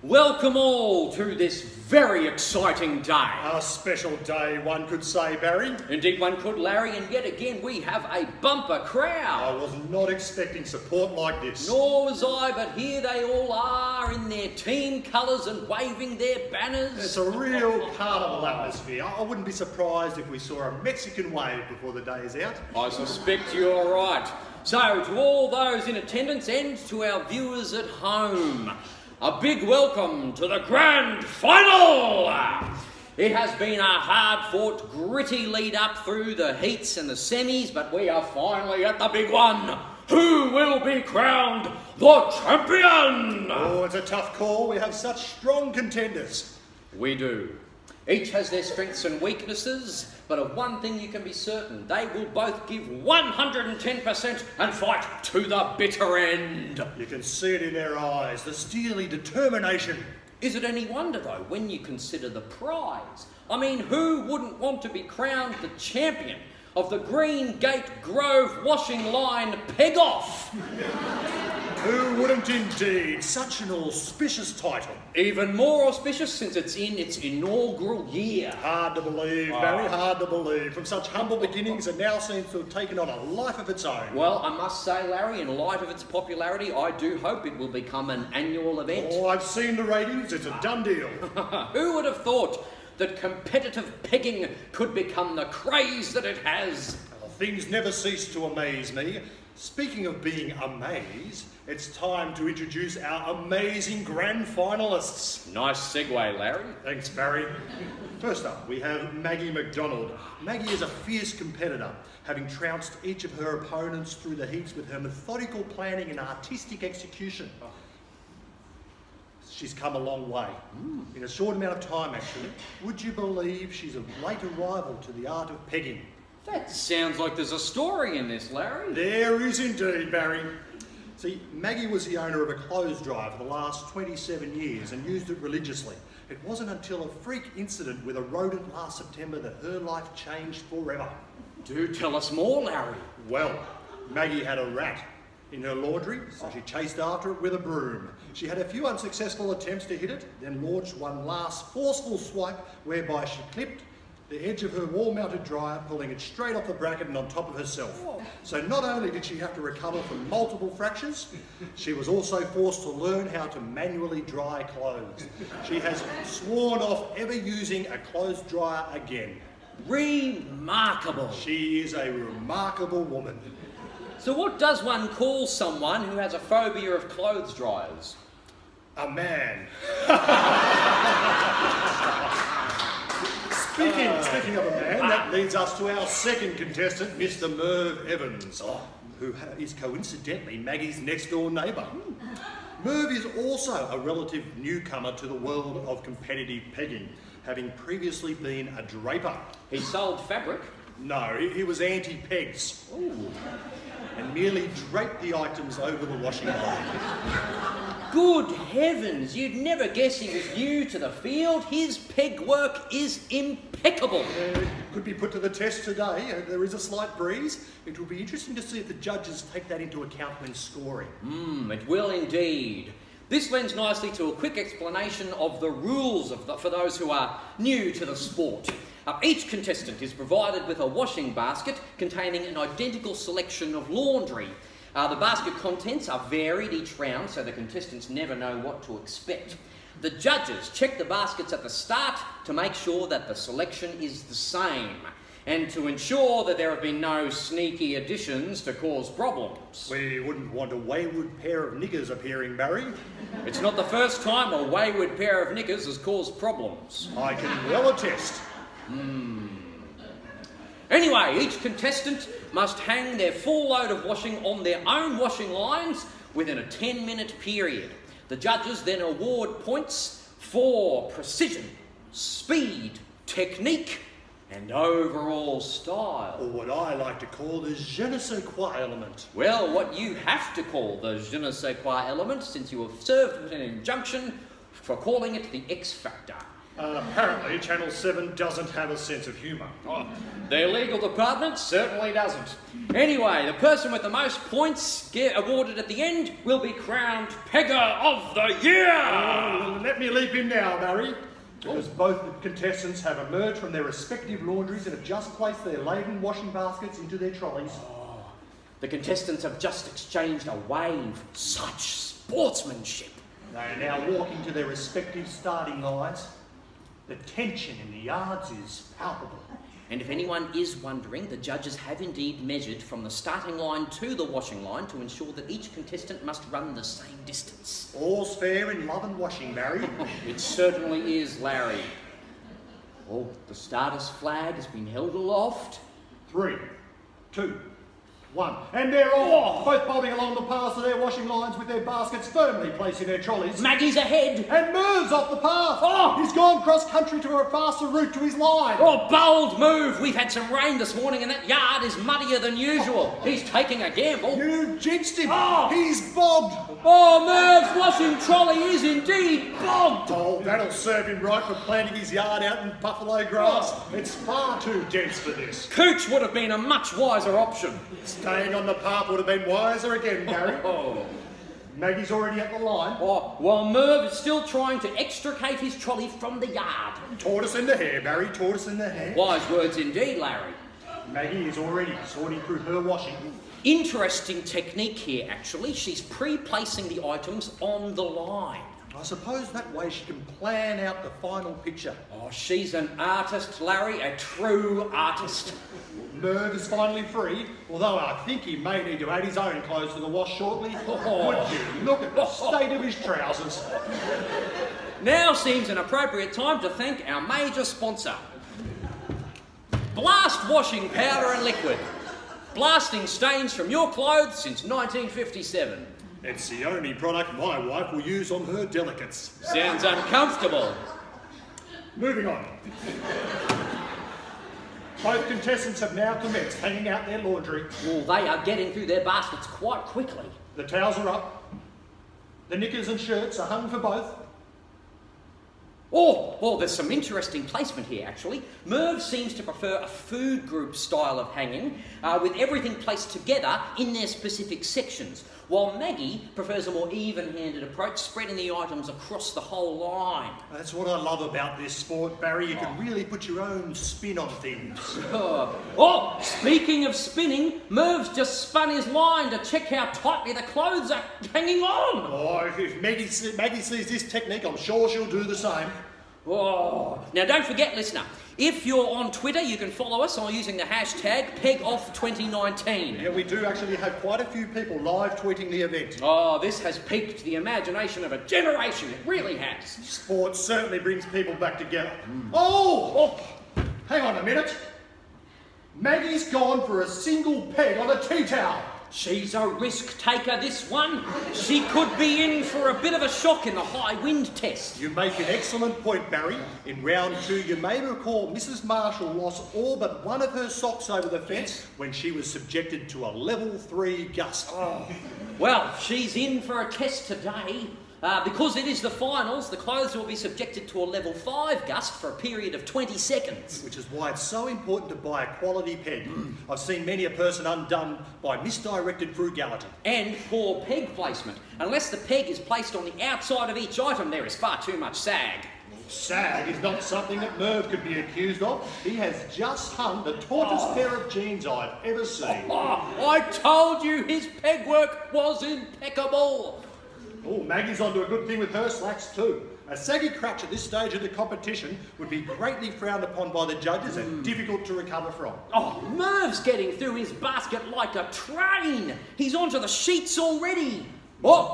Welcome all to this very exciting day. A special day, one could say, Barry. Indeed one could, Larry, and yet again we have a bumper crowd. I was not expecting support like this. Nor was I, but here they all are in their team colours and waving their banners. It's a real carnival atmosphere. I wouldn't be surprised if we saw a Mexican wave before the day is out. I suspect you're right. So, to all those in attendance and to our viewers at home, a big welcome to the grand final! It has been a hard-fought, gritty lead-up through the heats and the semis, but we are finally at the big one. Who will be crowned the champion? Oh, it's a tough call. We have such strong contenders. We do. Each has their strengths and weaknesses, but of one thing you can be certain, they will both give 110% and fight to the bitter end. You can see it in their eyes, the steely determination. Is it any wonder, though, when you consider the prize? I mean, who wouldn't want to be crowned the champion of the Green Gate Grove Washing Line Peg-Off? Who wouldn't indeed? Such an auspicious title. Even more auspicious since it's in its inaugural year. Hard to believe, Barry, hard to believe. From such humble beginnings, it now seems to have taken on a life of its own. Well, I must say, Larry, in light of its popularity, I do hope it will become an annual event. Oh, I've seen the ratings. It's a done deal. Who would have thought that competitive pegging could become the craze that it has? Well, things never cease to amaze me. Speaking of being amazed, it's time to introduce our amazing grand finalists. Nice segue, Larry. Thanks, Barry. First up, we have Maggie McDonald. Maggie is a fierce competitor, having trounced each of her opponents through the heats with her methodical planning and artistic execution. She's come a long way. In a short amount of time, actually. Would you believe she's a late arrival to the art of pegging? That sounds like there's a story in this, Larry. There is indeed, Barry. See, Maggie was the owner of a clothes dryer for the last 27 years and used it religiously. It wasn't until a freak incident with a rodent last September that her life changed forever. Do tell us more, Larry. Well, Maggie had a rat in her laundry, so she chased after it with a broom. She had a few unsuccessful attempts to hit it, then launched one last forceful swipe whereby she clipped the edge of her wall-mounted dryer, pulling it straight off the bracket and on top of herself. So not only did she have to recover from multiple fractures, she was also forced to learn how to manually dry clothes. She has sworn off ever using a clothes dryer again. Remarkable. She is a remarkable woman. So what does one call someone who has a phobia of clothes dryers? A man. Speaking of a man, that leads us to our second contestant, Mr. Merv Evans, who is coincidentally Maggie's next-door neighbour. Merv is also a relative newcomer to the world of competitive pegging, having previously been a draper. He sold fabric. No, he was anti-pegs. And merely draped the items over the washing line. Good heavens, you'd never guess he was new to the field. His peg work is impeccable. It could be put to the test today. There is a slight breeze. It will be interesting to see if the judges take that into account when scoring. It will indeed. This lends nicely to a quick explanation of the rules for those who are new to the sport. Each contestant is provided with a washing basket containing an identical selection of laundry. The basket contents are varied each round, so the contestants never know what to expect. The judges check the baskets at the start to make sure that the selection is the same, and to ensure that there have been no sneaky additions to cause problems. We wouldn't want a wayward pair of niggers appearing, Barry. It's not the first time a wayward pair of knickers has caused problems. I can well attest. Anyway, each contestant must hang their full load of washing on their own washing lines within a 10-minute period. The judges then award points for precision, speed, technique, and overall style. Or what I like to call the je ne sais quoi element. Well, what you have to call the je ne sais quoi element, since you have served with an injunction for calling it the X Factor. Apparently, Channel 7 doesn't have a sense of humour. Oh, their legal department certainly doesn't. Anyway, the person with the most points awarded at the end will be crowned Pegger of the Year! Let me leap in now, Barry. Because both the contestants have emerged from their respective laundries and have just placed their laden washing baskets into their trolleys. The contestants have just exchanged a wave. Such sportsmanship. They are now walking to their respective starting lines. The tension in the yards is palpable. And if anyone is wondering, the judges have indeed measured from the starting line to the washing line to ensure that each contestant must run the same distance. All's fair in love and washing, Barry. It certainly is, Larry. Oh, the starter's flag has been held aloft. 3, 2, 1. And they're off, both bobbing along the paths of their washing lines with their baskets firmly placed in their trolleys. Maggie's ahead. And Merv's off the path. Oh! He's gone cross-country to a faster route to his line. Oh, bold move. We've had some rain this morning and that yard is muddier than usual. He's taking a gamble. You jinxed him. Oh! He's bogged. Oh, Merv's washing trolley is indeed bogged. Oh, that'll serve him right for planting his yard out in buffalo grass. It's far too dense for this. Cooch would have been a much wiser option. Staying on the path would have been wiser again, Barry. Oh. Maggie's already at the line. Oh, while Merv is still trying to extricate his trolley from the yard. Tortoise in the hair, Barry, tortoise in the hair. Wise words indeed, Larry. Maggie is already sorting through her washing. Interesting technique here, actually. She's pre-placing the items on the line. I suppose that way she can plan out the final picture. Oh, she's an artist, Larry, a true artist. Merv is finally free, although I think he may need to add his own clothes to the wash shortly. Oh. Would you look at the state of his trousers? Now seems an appropriate time to thank our major sponsor. Blast Washing Powder and Liquid. Blasting stains from your clothes since 1957. It's the only product my wife will use on her delicates. Sounds uncomfortable. Moving on. Both contestants have now commenced hanging out their laundry. Well, they are getting through their baskets quite quickly. The towels are up. The knickers and shirts are hung for both. Oh, there's some interesting placement here, actually. Merv seems to prefer a food group style of hanging, with everything placed together in their specific sections, while Maggie prefers a more even-handed approach, spreading the items across the whole line. That's what I love about this sport, Barry. You can really put your own spin on things. Oh, speaking of spinning, Merv's just spun his line to check how tightly the clothes are hanging on. Oh, if Maggie sees this technique, I'm sure she'll do the same. Oh, now don't forget, listener, if you're on Twitter, you can follow us on using the hashtag PegOff2019. Yeah, we do actually have quite a few people live tweeting the event. Oh, this has piqued the imagination of a generation. It really has. Sport certainly brings people back together. Oh, hang on a minute. Maggie's gone for a single peg on a tea towel. She's a risk taker, this one. She could be in for a bit of a shock in the high wind test. You make an excellent point, Barry. In round 2, you may recall Mrs. Marshall lost all but one of her socks over the fence when she was subjected to a level 3 gust. Oh. Well, she's in for a test today. Because it is the finals, the clothes will be subjected to a level 5 gust for a period of 20 seconds. Which is why it's so important to buy a quality peg. I've seen many a person undone by misdirected frugality. And poor peg placement. Unless the peg is placed on the outside of each item, there is far too much sag. Sag is not something that Merv could be accused of. He has just hung the tautest pair of jeans I've ever seen. I told you his peg work was impeccable. Oh, Maggie's onto a good thing with her slacks too. A saggy crutch at this stage of the competition would be greatly frowned upon by the judges and difficult to recover from. Oh, Merv's getting through his basket like a train. He's onto the sheets already. That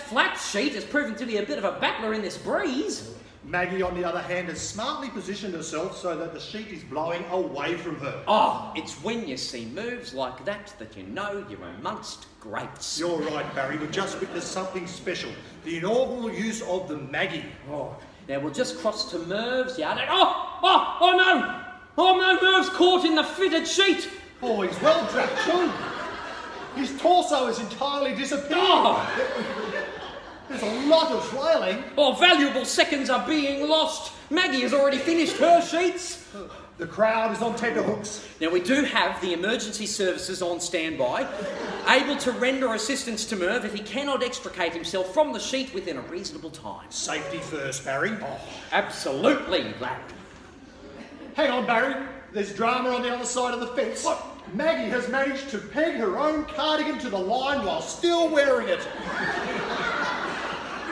flat sheet has proven to be a bit of a battler in this breeze. Maggie, on the other hand, has smartly positioned herself so that the sheet is blowing away from her. Oh, it's when you see moves like that that you know you're amongst greats. You're right, Barry. We've just witnessed something special. The inaugural use of the Maggie. Oh, now we'll just cross to Merv's yard. Oh no! Oh no, Merv's caught in the fitted sheet. Oh, he's well trapped too. His torso has entirely disappeared. Oh. There's a lot of flailing. Oh, valuable seconds are being lost. Maggie has already finished her sheets. The crowd is on tenterhooks. Now, we do have the emergency services on standby, able to render assistance to Merv if he cannot extricate himself from the sheet within a reasonable time. Safety first, Barry. Oh, absolutely, Larry. Hang on, Barry. There's drama on the other side of the fence. What? Maggie has managed to peg her own cardigan to the line while still wearing it.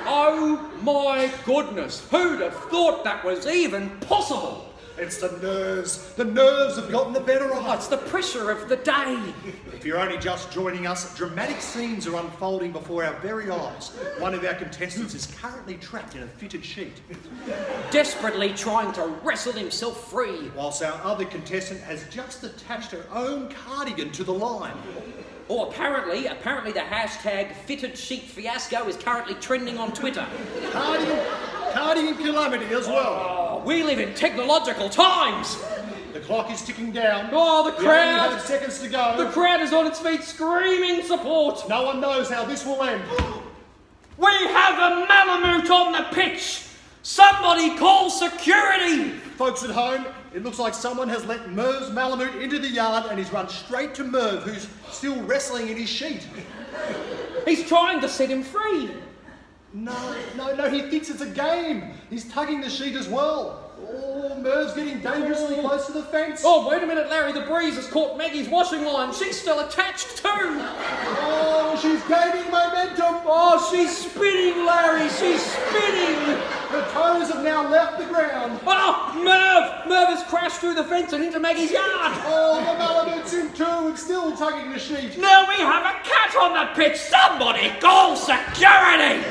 Oh my goodness, who'd have thought that was even possible? It's the nerves. The nerves have gotten the better of Oh, us. it's the pressure of the day. If you're only just joining us, dramatic scenes are unfolding before our very eyes. One of our contestants is currently trapped in a fitted sheet, Desperately trying to wrestle himself free. whilst our other contestant has just attached her own cardigan to the line. Or apparently the hashtag fitted sheet fiasco is currently trending on Twitter. Cardigan calamity as well. Oh, we live in technological times. The clock is ticking down. Oh, the We only crowd. have seconds to go. The crowd is on its feet screaming support. No one knows how this will end. We have a Malamute on the pitch. Somebody call security. Folks at home, it looks like someone has let Merv's Malamute into the yard and he's run straight to Merv, who's still wrestling in his sheet. He's trying to set him free. No, he thinks it's a game. He's tugging the sheet as well. Oh, Merv's getting dangerously close to the fence. Oh, wait a minute, Larry. The breeze has caught Maggie's washing line. She's still attached too. Oh, she's gaining momentum. Oh, she's spinning, Larry. She's spinning. Her toes have now left the ground. Oh, Merv! Merv has crashed through the fence and into Maggie's yard. Oh, the Malamute's in too and still tugging the sheet. Now we have a cat on the pitch. Somebody call security.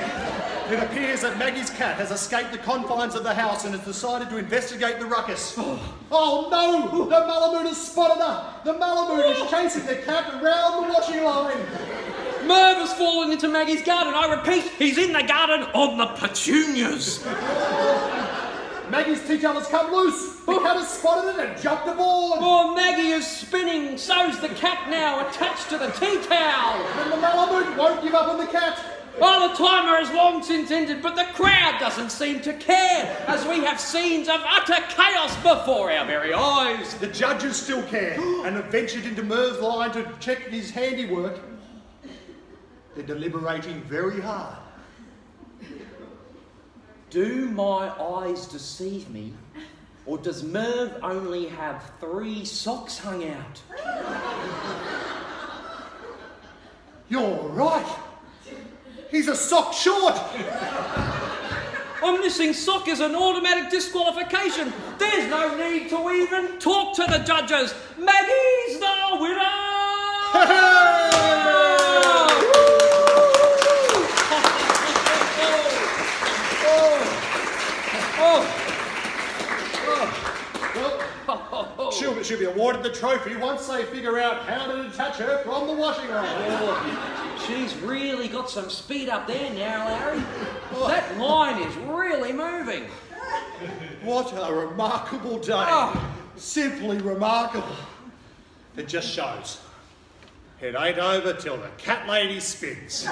It appears that Maggie's cat has escaped the confines of the house and has decided to investigate the ruckus. Oh no! The Malamute has spotted her! The Malamute is chasing the cat around the washing line! Merv has fallen into Maggie's garden. I repeat, he's in the garden on the petunias. Maggie's tea towel has come loose! The cat has spotted it and jumped aboard! Oh, Maggie is spinning. So's the cat now, attached to the tea towel. And the Malamute won't give up on the cat! Oh, the timer has long since ended, but the crowd doesn't seem to care, as we have scenes of utter chaos before our very eyes. The judges still care and have ventured into Merv's line to check his handiwork. They're deliberating very hard. Do my eyes deceive me, or does Merv only have 3 socks hung out? You're right! He's a sock short! A missing sock is an automatic disqualification. There's no need to even talk to the judges. Maggie's the winner! She'll be awarded the trophy once they figure out how to detach her from the washing line. Oh, she's really got some speed up there now, Larry. That line is really moving. What a remarkable day. Oh. Simply remarkable. It just shows. It ain't over till the cat lady spins.